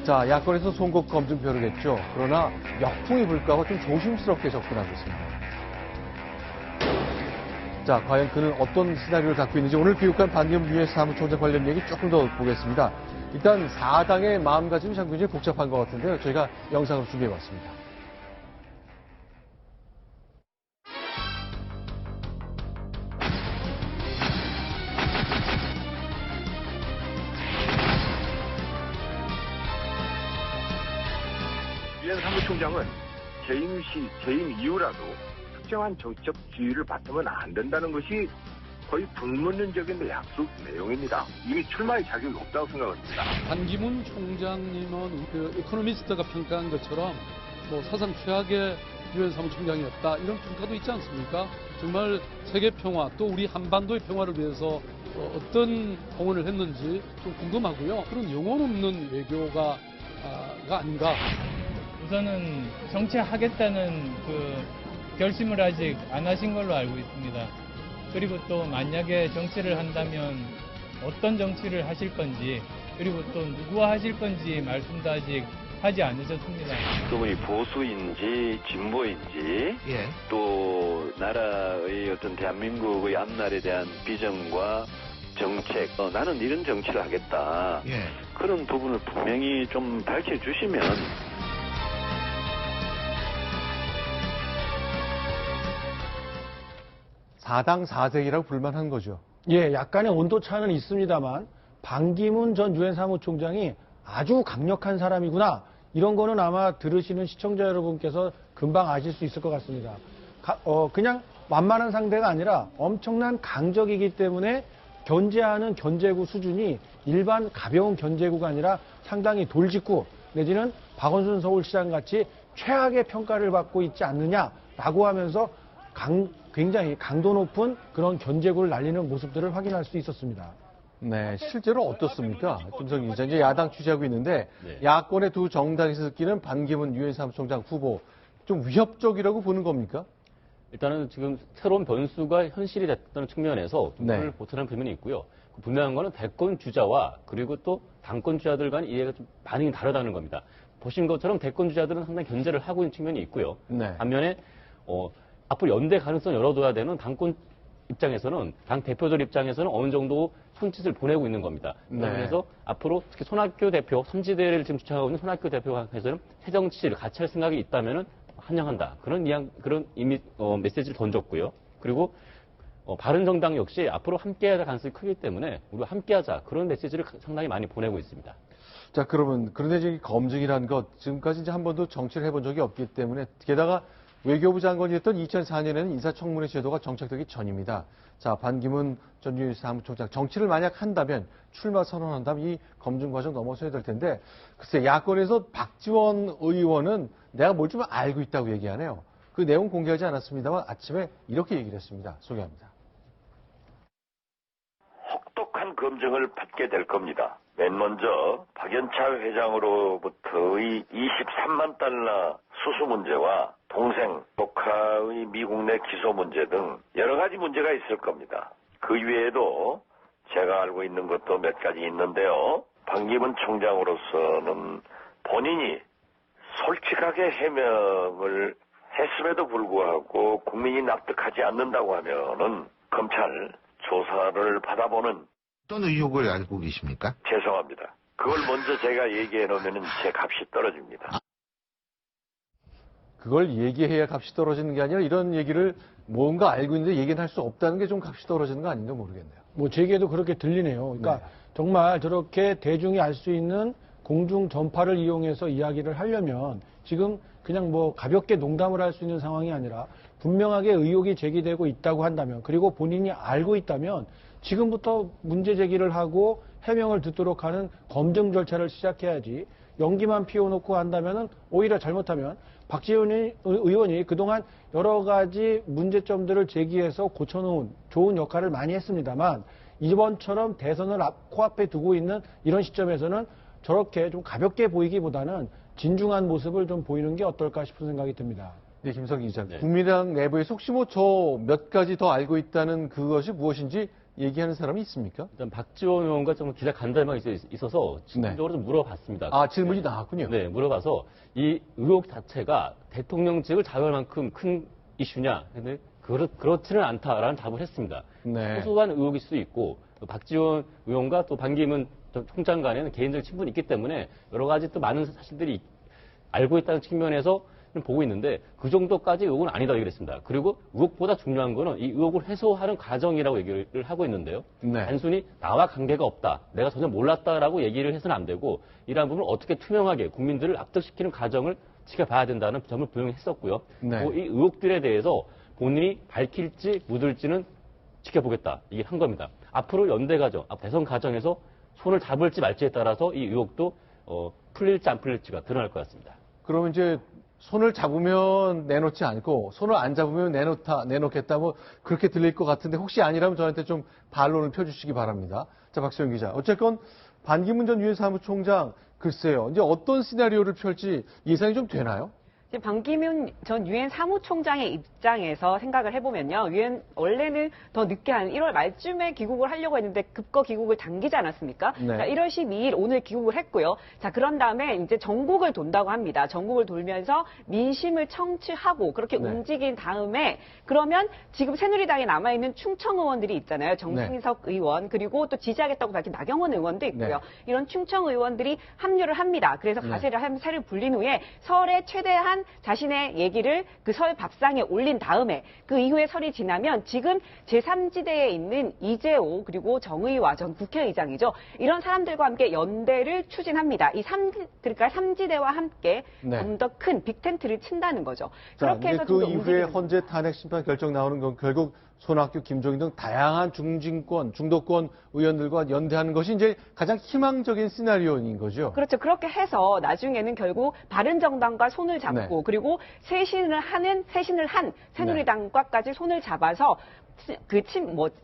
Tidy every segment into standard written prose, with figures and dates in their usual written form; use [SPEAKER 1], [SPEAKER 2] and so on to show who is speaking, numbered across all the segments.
[SPEAKER 1] 자, 야권에서 송곳 검증표를 냈죠. 그러나 역풍이 불까 봐 좀 조심스럽게 접근하고 있습니다. 자, 과연 그는 어떤 시나리오를 갖고 있는지 오늘 귀국한 반기문 유엔 사무총장 관련 얘기 조금 더 보겠습니다. 일단 4당의 마음가짐이 참 굉장히 복잡한 것 같은데요. 저희가 영상으로 준비해봤습니다.
[SPEAKER 2] 유엔 사무총장은 재임 시, 재임 이후라도 특정한 정치적 지위를 받으면 안 된다는 것이 거의 불문론적인 약속 내용입니다. 이미 출마의 자격이 없다고 생각합니다.
[SPEAKER 3] 반기문 총장님은 그 이코노미스트가 평가한 것처럼 뭐 사상 최악의 유엔 사무총장이었다 이런 평가도 있지 않습니까? 정말 세계 평화 또 우리 한반도의 평화를 위해서 어떤 공헌을 했는지 좀 궁금하고요. 그런 영혼 없는 외교가 아닌가.
[SPEAKER 4] 우선은 정치하겠다는 그 결심을 아직 안 하신 걸로 알고 있습니다. 그리고 또 만약에 정치를 한다면 어떤 정치를 하실 건지 그리고 또 누구와 하실 건지 말씀도 아직 하지 않으셨습니다.
[SPEAKER 5] 그분이 보수인지 진보인지 또 나라의 어떤 대한민국의 앞날에 대한 비전과 정책, 나는 이런 정치를 하겠다. 그런 부분을 분명히 좀 밝혀주시면
[SPEAKER 1] 사당 4색이라고 불만한 거죠.
[SPEAKER 6] 예, 약간의 온도차는 있습니다만 반기문 전 유엔 사무총장이 아주 강력한 사람이구나. 이런 거는 아마 들으시는 시청자 여러분께서 금방 아실 수 있을 것 같습니다. 그냥 만만한 상대가 아니라 엄청난 강적이기 때문에 견제하는 견제구 수준이 일반 가벼운 견제구가 아니라 상당히 돌직구 내지는 박원순 서울시장 같이 최악의 평가를 받고 있지 않느냐라고 하면서 굉장히 강도 높은 그런 견제구를 날리는 모습들을 확인할 수 있었습니다.
[SPEAKER 1] 네, 실제로 어떻습니까? 김성기 기자, 이제 야당 취재하고 있는데 야권의 두 정당에서 느끼는 반기문 유엔 사무총장 후보 좀 위협적이라고 보는 겁니까?
[SPEAKER 7] 일단은 지금 새로운 변수가 현실이 됐다는 측면에서 눈을 보태는 부분이 있고요. 분명한 거는 대권 주자와 그리고 또 당권 주자들 간 이해가 좀 반응이 다르다는 겁니다. 보신 것처럼 대권 주자들은 상당히 견제를 하고 있는 측면이 있고요. 반면에 앞으로 연대 가능성을 열어둬야 되는 당권 입장에서는 당 대표들 입장에서는 어느 정도 손짓을 보내고 있는 겁니다. 그래서 앞으로 특히 손학규 대표, 선지대를 지금 주창하고 있는 손학규 대표에서는 새 정치를 같이 할 생각이 있다면은 환영한다. 그런 이미 메시지를 던졌고요. 그리고 바른정당 역시 앞으로 함께할 가능성이 크기 때문에 우리가 함께하자 그런 메시지를 상당히 많이 보내고 있습니다.
[SPEAKER 1] 자, 그러면 그런데 지금 검증이라는 것 지금까지 이제 한 번도 정치를 해본 적이 없기 때문에 게다가 외교부 장관이었던 2004년에는 인사청문회 제도가 정착되기 전입니다. 자, 반기문 전 유엔 사무총장 정치를 만약 한다면 출마 선언한다면 이 검증 과정 넘어서야 될 텐데 글쎄 야권에서 박지원 의원은 내가 뭘 좀 알고 있다고 얘기하네요. 그 내용 공개하지 않았습니다만 아침에 이렇게 얘기를 했습니다. 소개합니다.
[SPEAKER 5] 혹독한 검증을 받게 될 겁니다. 맨 먼저 박연차 회장으로부터의 23만 달러 수수 문제와 동생 녹화의 미국 내 기소 문제 등 여러 가지 문제가 있을 겁니다. 그 외에도 제가 알고 있는 것도 몇 가지 있는데요. 반기문 총장으로서는 본인이 솔직하게 해명을 했음에도 불구하고 국민이 납득하지 않는다고 하면은 검찰 조사를 받아보는
[SPEAKER 8] 어떤 의혹을 알고 계십니까?
[SPEAKER 5] 죄송합니다. 그걸 먼저 제가 얘기해 놓으면 제 값이 떨어집니다.
[SPEAKER 1] 그걸 얘기해야 값이 떨어지는 게 아니라 이런 얘기를 뭔가 알고 있는데 얘기는 할 수 없다는 게 좀 값이 떨어지는 거 아닌가 모르겠네요.
[SPEAKER 6] 뭐 제게도 그렇게 들리네요. 그러니까 정말 저렇게 대중이 알 수 있는 공중 전파를 이용해서 이야기를 하려면 지금 그냥 뭐 가볍게 농담을 할 수 있는 상황이 아니라 분명하게 의혹이 제기되고 있다고 한다면 그리고 본인이 알고 있다면 지금부터 문제 제기를 하고 해명을 듣도록 하는 검증 절차를 시작해야지 연기만 피워놓고 한다면은 오히려 잘못하면 박지원 의원이 그동안 여러 가지 문제점들을 제기해서 고쳐놓은 좋은 역할을 많이 했습니다만 이번처럼 대선을 코앞에 두고 있는 이런 시점에서는 저렇게 좀 가볍게 보이기보다는 진중한 모습을 좀 보이는 게 어떨까 싶은 생각이 듭니다.
[SPEAKER 1] 네, 김성기 기자. 국민당 내부에서 혹시 뭐 저 몇 가지 더 알고 있다는 그것이 무엇인지 얘기하는 사람이 있습니까?
[SPEAKER 7] 일단 박지원 의원과 좀 기자 간담회가 있어서 직접적으로 좀 물어봤습니다.
[SPEAKER 1] 아, 질문이 나왔군요.
[SPEAKER 7] 네, 물어봐서 이 의혹 자체가 대통령직을 자유할 만큼 큰 이슈냐? 근데 그렇지는 않다라는 답을 했습니다.
[SPEAKER 1] 네.
[SPEAKER 7] 소소한 의혹일 수도 있고 박지원 의원과 또 반기문 총장 간에는 개인적 친분이 있기 때문에 여러 가지 또 많은 사실들이 알고 있다는 측면에서 보고 있는데 그 정도까지 의혹은 아니다 얘기를 했습니다. 그리고 의혹보다 중요한 거는 이 의혹을 해소하는 과정이라고 얘기를 하고 있는데요.
[SPEAKER 1] 네.
[SPEAKER 7] 단순히 나와 관계가 없다, 내가 전혀 몰랐다라고 얘기를 해서는 안 되고 이러한 부분을 어떻게 투명하게 국민들을 납득시키는 과정을 지켜봐야 된다는 점을 분명히 했었고요.
[SPEAKER 1] 네.
[SPEAKER 7] 또 이 의혹들에 대해서 본인이 밝힐지 묻을지는 지켜보겠다. 이게 한 겁니다. 앞으로 연대 과정, 대선 과정에서 손을 잡을지 말지에 따라서 이 의혹도 풀릴지 안 풀릴지가 드러날 것 같습니다.
[SPEAKER 1] 그러면 이제 손을 잡으면 내놓지 않고 손을 안 잡으면 내놓겠다 뭐 그렇게 들릴 것 같은데 혹시 아니라면 저한테 좀 반론을 펴주시기 바랍니다. 자, 박소영 기자. 어쨌건 반기문 전 유엔 사무총장 글쎄요. 이제 어떤 시나리오를 펼지 예상이 좀 되나요?
[SPEAKER 9] 지금 반기문 전 유엔 사무총장의 입장에서 생각을 해보면요. 유엔 원래는 더 늦게 한 1월 말쯤에 귀국을 하려고 했는데 급거 귀국을 당기지 않았습니까?
[SPEAKER 1] 네.
[SPEAKER 9] 자, 1월 12일 오늘 귀국을 했고요. 자, 그런 다음에 이제 전국을 돈다고 합니다. 전국을 돌면서 민심을 청취하고 그렇게
[SPEAKER 1] 네.
[SPEAKER 9] 움직인 다음에 그러면 지금 새누리당에 남아있는 충청 의원들이 있잖아요. 정진석 의원 그리고 또 지지하겠다고 밝힌 나경원 의원도 있고요.
[SPEAKER 1] 네.
[SPEAKER 9] 이런 충청 의원들이 합류를 합니다. 그래서 가세를 한 세를 불린 후에 설에 최대한 자신의 얘기를 그 설 밥상에 올린 다음에 그 이후에 설이 지나면 지금 제3지대에 있는 이재호 그리고 정의와 전 국회의장이죠. 이런 사람들과 함께 연대를 추진합니다. 그러니까 3지대와 함께
[SPEAKER 1] 네.
[SPEAKER 9] 좀 더 큰 빅텐트를 친다는 거죠.
[SPEAKER 1] 자,
[SPEAKER 9] 그렇게 해서
[SPEAKER 1] 그
[SPEAKER 9] 좀 더
[SPEAKER 1] 이후에
[SPEAKER 9] 움직이는
[SPEAKER 1] 헌재 탄핵 심판 결정 나오는 건 결국 손학규, 김종인 등 다양한 중도권 의원들과 연대하는 것이 이제 가장 희망적인 시나리오인 거죠.
[SPEAKER 9] 그렇죠. 그렇게 해서 나중에는 결국 바른정당과 손을 잡고
[SPEAKER 1] 네.
[SPEAKER 9] 그리고 쇄신을 한 새누리당과까지 손을 잡아서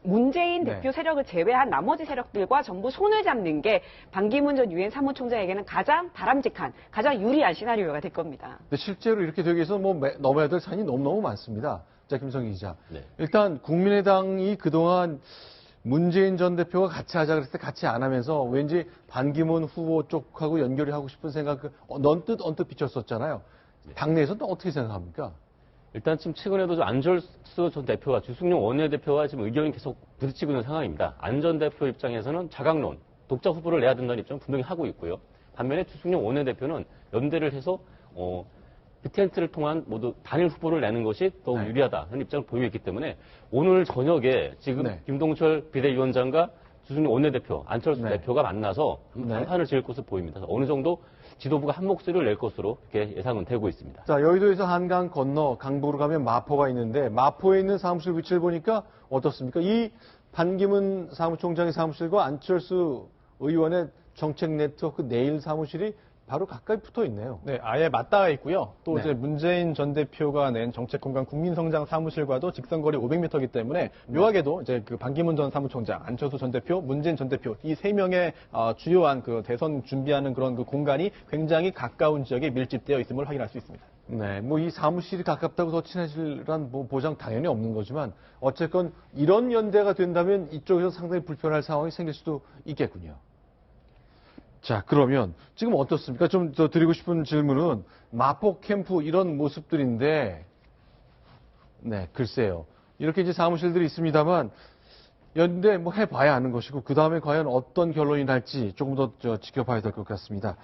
[SPEAKER 9] 문재인
[SPEAKER 1] 네.
[SPEAKER 9] 대표 세력을 제외한 나머지 세력들과 전부 손을 잡는 게 반기문 전 유엔 사무총장에게는 가장 바람직한, 가장 유리한 시나리오가 될 겁니다.
[SPEAKER 1] 근데 실제로 이렇게 되기 위해서 뭐 넘어야 될 산이 너무너무 많습니다. 자, 김성기 기자.
[SPEAKER 7] 네.
[SPEAKER 1] 일단 국민의당이 그동안 문재인 전 대표가 같이 하자 그랬을 때 같이 안 하면서 왠지 반기문 후보 쪽하고 연결이 하고 싶은 생각 언뜻 비쳤었잖아요. 당내에서는 또 어떻게 생각합니까?
[SPEAKER 7] 일단 지금 최근에도 안철수 전 대표와 주승용 원내대표와 지금 의견이 계속 부딪히고 있는 상황입니다. 안 전 대표 입장에서는 자강론, 독자 후보를 내야 된다는 입장을 분명히 하고 있고요. 반면에 주승용 원내대표는 연대를 해서 빅텐트를 통한 모두 단일 후보를 내는 것이 더
[SPEAKER 1] 네.
[SPEAKER 7] 유리하다 하는 입장을 보이고 있기 때문에 오늘 저녁에 지금
[SPEAKER 1] 네.
[SPEAKER 7] 김동철 비대위원장과 주승용 원내대표, 안철수
[SPEAKER 1] 네.
[SPEAKER 7] 대표가 만나서
[SPEAKER 1] 네.
[SPEAKER 7] 한판을 지을 것으로 보입니다. 어느 정도 지도부가 한 목소리를 낼 것으로 이렇게 예상은 되고 있습니다.
[SPEAKER 1] 자, 여의도에서 한강 건너 강북으로 가면 마포가 있는데 마포에 있는 사무실 위치를 보니까 어떻습니까? 이 반기문 사무총장의 사무실과 안철수 의원의 정책 네트워크 내일 사무실이 바로 가까이 붙어 있네요.
[SPEAKER 10] 네, 아예 맞닿아 있고요. 또
[SPEAKER 1] 네.
[SPEAKER 10] 이제 문재인 전 대표가 낸 정책공간 국민성장 사무실과도 직선거리 500m이기 때문에 묘하게도 이제 그 반기문 전 사무총장, 안철수 전 대표, 문재인 전 대표 이 세 명의 주요한 그 대선 준비하는 그런 그 공간이 굉장히 가까운 지역에 밀집되어 있음을 확인할 수 있습니다.
[SPEAKER 1] 네, 뭐 이 사무실이 가깝다고 더 친해질란 뭐 보장 당연히 없는 거지만 어쨌건 이런 연대가 된다면 이쪽에서 상당히 불편할 상황이 생길 수도 있겠군요. 자, 그러면 지금 어떻습니까? 좀 더 드리고 싶은 질문은 마포 캠프 이런 모습들인데, 네, 글쎄요. 이렇게 이제 사무실들이 있습니다만 연대 뭐 해봐야 아는 것이고 그 다음에 과연 어떤 결론이 날지 조금 더 지켜봐야 될 것 같습니다.